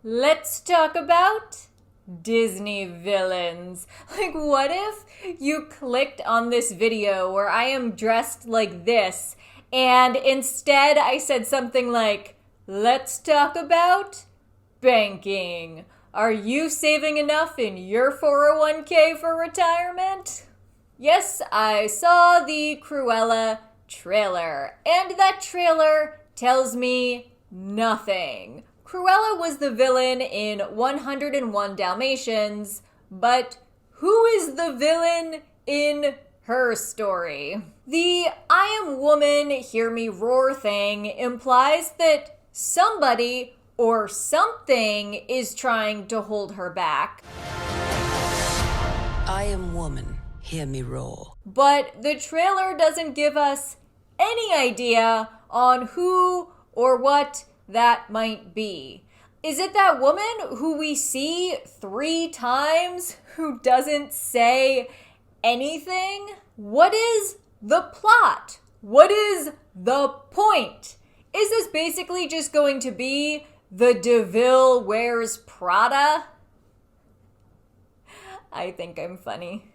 Let's talk about Disney villains. Like, what if you clicked on this video where I am dressed like this, and instead I said something like, let's talk about banking. Are you saving enough in your 401k for retirement? Yes, I saw the Cruella trailer, and that trailer tells me nothing. Cruella was the villain in 101 Dalmatians, but who is the villain in her story? The I am woman, hear me roar thing implies that somebody or something is trying to hold her back. I am woman, hear me roar. But the trailer doesn't give us any idea on who or what that might be. Is it that woman who we see 3 times who doesn't say anything? What is the plot? What is the point? Is this basically just going to be the DeVille Wears Prada? I think I'm funny.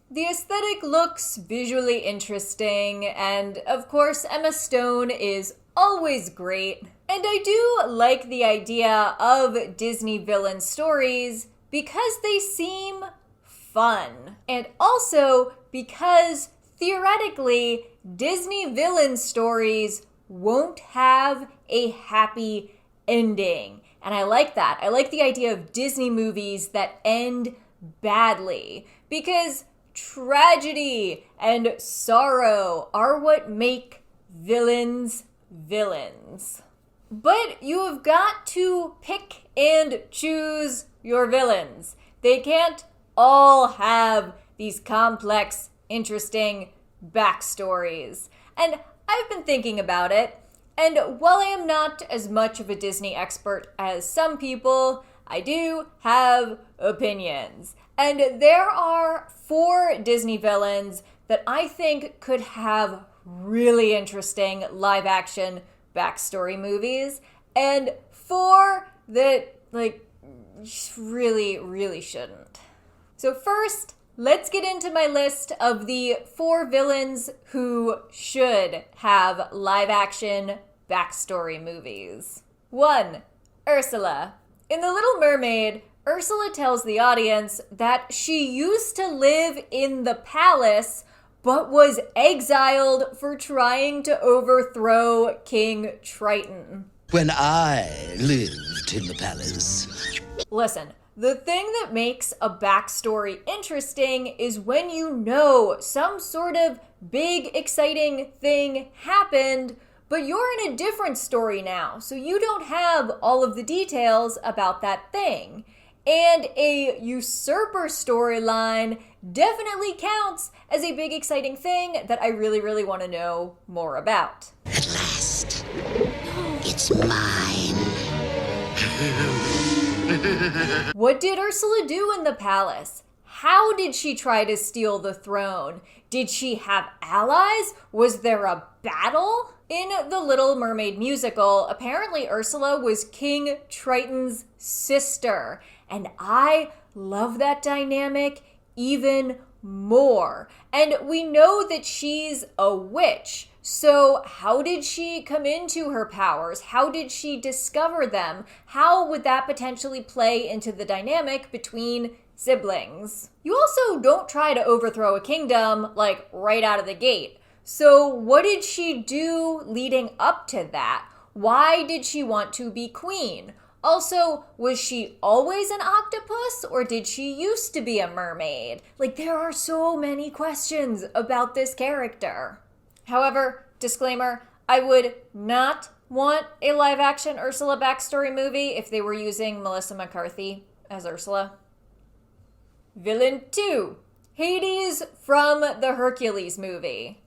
The aesthetic looks visually interesting, and of course Emma Stone is always great. And I do like the idea of Disney villain stories because they seem fun. And also because theoretically Disney villain stories won't have a happy ending. And I like that. I like the idea of Disney movies that end badly because tragedy and sorrow are what make villains villains. But you have got to pick and choose your villains. They can't all have these complex, interesting backstories. And I've been thinking about it, and while I am not as much of a Disney expert as some people, I do have opinions. And there are 4 Disney villains that I think could have really interesting live-action backstory movies, and 4 that, really shouldn't. So first, let's get into my list of the 4 villains who should have live-action backstory movies. 1. Ursula. In The Little Mermaid, Ursula tells the audience that she used to live in the palace but was exiled for trying to overthrow King Triton. When I lived in the palace. Listen, the thing that makes a backstory interesting is when you know some sort of big, exciting thing happened, but you're in a different story now, so you don't have all of the details about that thing. And a usurper storyline definitely counts as a big, exciting thing that I really want to know more about. At last, it's mine. What did Ursula do in the palace? How did she try to steal the throne? Did she have allies? Was there a battle? In the Little Mermaid musical, apparently Ursula was King Triton's sister. And I love that dynamic even more. And we know that she's a witch. So how did she come into her powers? How did she discover them? How would that potentially play into the dynamic between siblings? You also don't try to overthrow a kingdom right out of the gate. So what did she do leading up to that? Why did she want to be queen? Also, was she always an octopus or did she used to be a mermaid? There are so many questions about this character. However, disclaimer, I would not want a live-action Ursula backstory movie if they were using Melissa McCarthy as Ursula. Villain 2, Hades from the Hercules movie.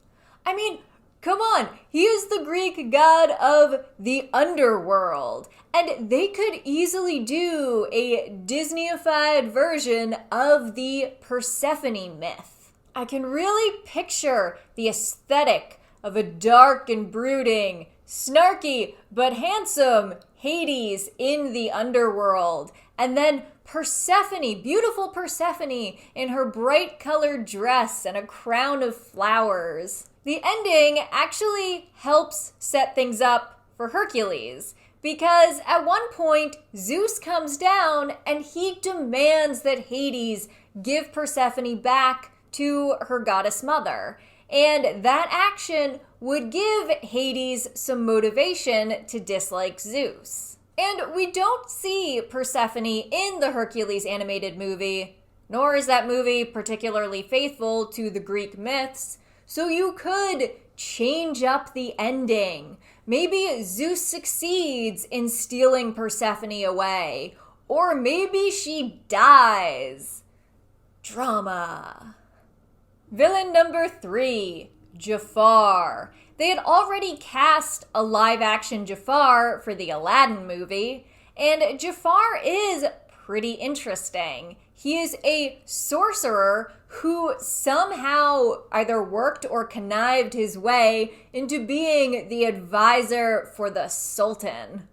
I mean, come on, he is the Greek god of the underworld, and they could easily do a Disney-ified version of the Persephone myth. I can really picture the aesthetic of a dark and brooding, snarky but handsome Hades in the underworld, and then Persephone, beautiful Persephone, in her bright colored dress and a crown of flowers. The ending actually helps set things up for Hercules, because at one point, Zeus comes down and he demands that Hades give Persephone back to her goddess mother. And that action would give Hades some motivation to dislike Zeus. And we don't see Persephone in the Hercules animated movie, nor is that movie particularly faithful to the Greek myths, so you could change up the ending. Maybe Zeus succeeds in stealing Persephone away, or maybe she dies. Drama. Villain number 3, Jafar. They had already cast a live-action Jafar for the Aladdin movie, and Jafar is pretty interesting. He is a sorcerer who somehow either worked or connived his way into being the advisor for the Sultan.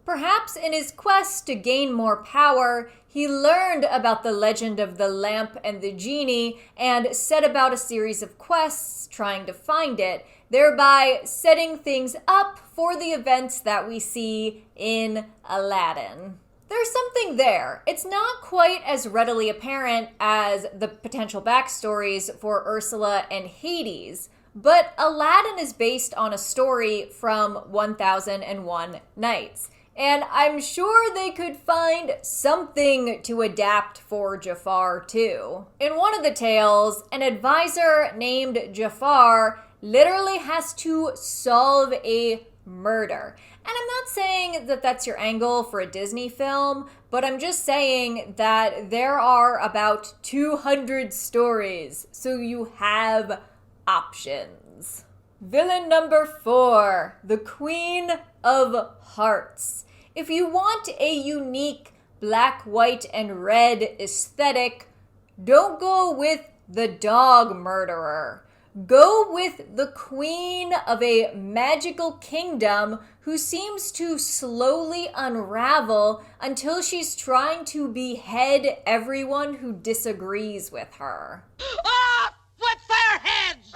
Perhaps in his quest to gain more power, he learned about the legend of the lamp and the genie and set about a series of quests trying to find it, thereby setting things up for the events that we see in Aladdin. There's something there. It's not quite as readily apparent as the potential backstories for Ursula and Hades, but Aladdin is based on a story from 1001 Nights. And I'm sure they could find something to adapt for Jafar too. In one of the tales, an advisor named Jafar literally has to solve a murder. And I'm not saying that that's your angle for a Disney film, but I'm just saying that there are about 200 stories, so you have options. Villain number 4, the Queen of Hearts. If you want a unique black, white, and red aesthetic, don't go with the dog murderer. Go with the queen of a magical kingdom who seems to slowly unravel until she's trying to behead everyone who disagrees with her. Off with their heads!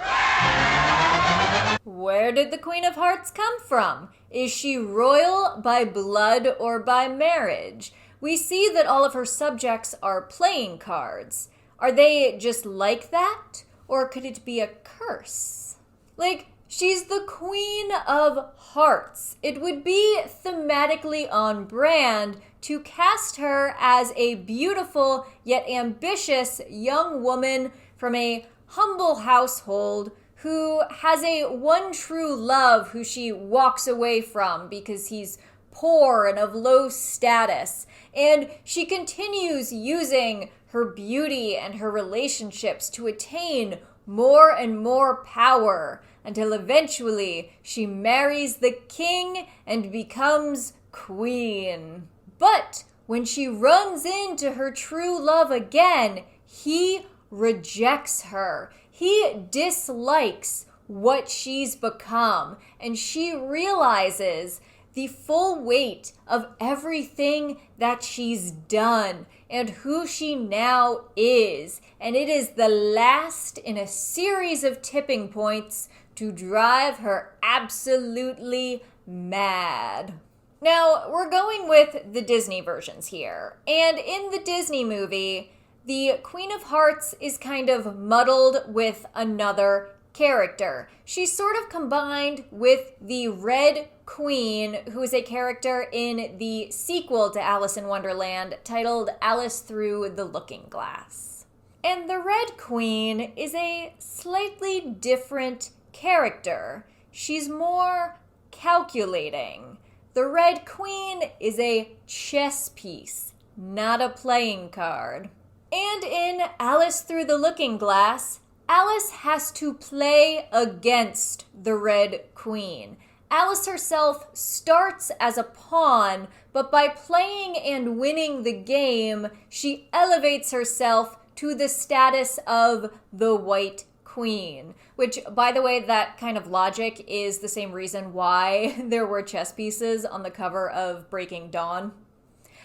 Where did the Queen of Hearts come from? Is she royal by blood or by marriage? We see that all of her subjects are playing cards. Are they just like that? Or could it be a curse? Like, she's the Queen of Hearts. It would be thematically on brand to cast her as a beautiful yet ambitious young woman from a humble household who has a one true love who she walks away from because he's poor and of low status. And she continues using her beauty and her relationships to attain more and more power until eventually she marries the king and becomes queen. But when she runs into her true love again, he rejects her. He dislikes what she's become, and she realizes the full weight of everything that she's done and who she now is. And it is the last in a series of tipping points to drive her absolutely mad. Now, we're going with the Disney versions here. And in the Disney movie, the Queen of Hearts is kind of muddled with another character. She's sort of combined with the Red Queen, who is a character in the sequel to Alice in Wonderland titled Alice Through the Looking Glass. And the Red Queen is a slightly different character. She's more calculating. The Red Queen is a chess piece, not a playing card. And in Alice Through the Looking Glass, Alice has to play against the Red Queen. Alice herself starts as a pawn, but by playing and winning the game, she elevates herself to the status of the White queen, which, by the way, that kind of logic is the same reason why there were chess pieces on the cover of Breaking Dawn.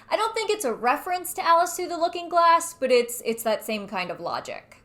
I don't think it's a reference to Alice Through the Looking Glass, but it's that same kind of logic.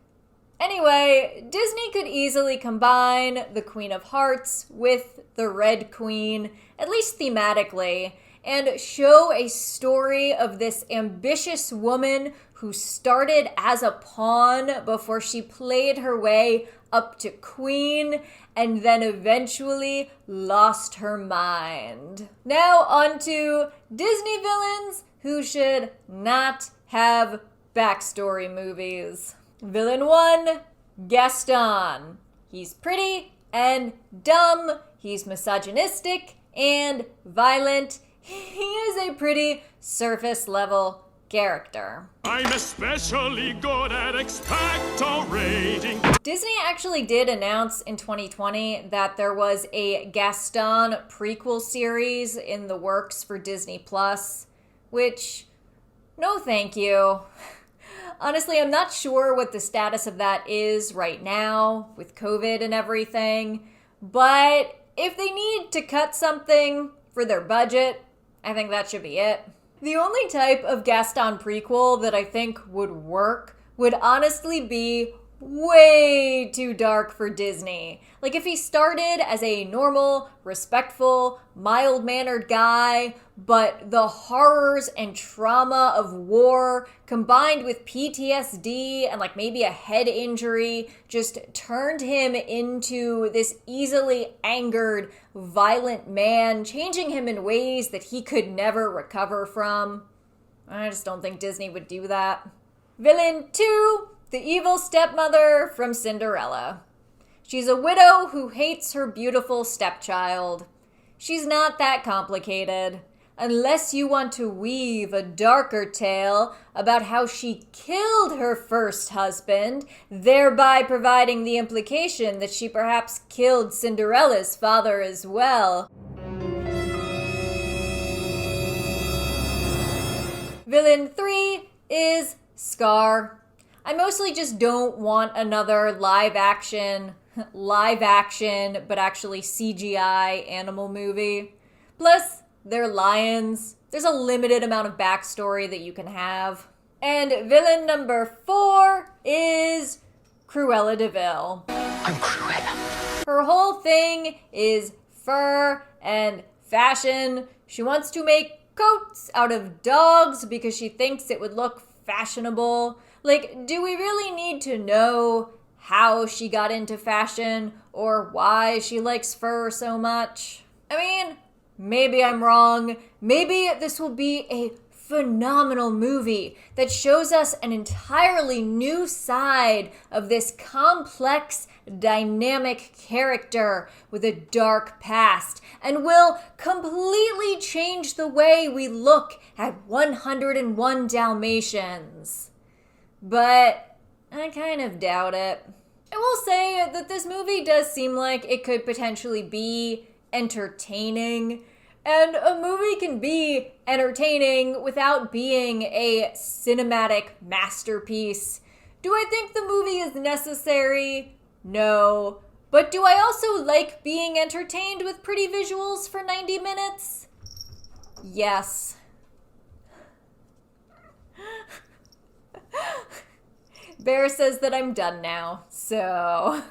Anyway, Disney could easily combine the Queen of Hearts with the Red Queen, at least thematically, and show a story of this ambitious woman who started as a pawn before she played her way up to queen and then eventually lost her mind. Now on to Disney villains who should not have backstory movies. Villain 1, Gaston. He's pretty and dumb, he's misogynistic and violent. He is a pretty surface level character. I'm especially good at expectorating. Disney actually did announce in 2020 that there was a Gaston prequel series in the works for Disney Plus, which, no thank you. Honestly, I'm not sure what the status of that is right now with COVID and everything, but if they need to cut something for their budget, I think that should be it. The only type of Gaston prequel that I think would work would honestly be way too dark for Disney. Like if he started as a normal, respectful, mild-mannered guy, but the horrors and trauma of war combined with PTSD and like maybe a head injury just turned him into this easily angered, violent man, changing him in ways that he could never recover from. I just don't think Disney would do that. Villain 2, the evil stepmother from Cinderella. She's a widow who hates her beautiful stepchild. She's not that complicated, unless you want to weave a darker tale about how she killed her first husband, thereby providing the implication that she perhaps killed Cinderella's father as well. Villain 3 is Scar. I mostly just don't want another live action, but actually CGI animal movie. Plus, they're lions. There's a limited amount of backstory that you can have. And villain number 4 is Cruella de Vil. I'm Cruella. Her whole thing is fur and fashion. She wants to make coats out of dogs because she thinks it would look fashionable. Like, do we really need to know how she got into fashion or why she likes fur so much? I mean, maybe I'm wrong. Maybe this will be a phenomenal movie that shows us an entirely new side of this complex, dynamic character with a dark past and will completely change the way we look at 101 Dalmatians. But I kind of doubt it. I will say that this movie does seem like it could potentially be entertaining, and a movie can be entertaining without being a cinematic masterpiece. Do I think the movie is necessary? No. But do I also like being entertained with pretty visuals for 90 minutes? Yes. Bear says that I'm done now, so...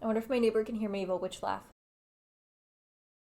I wonder if my neighbor can hear my evil witch laugh.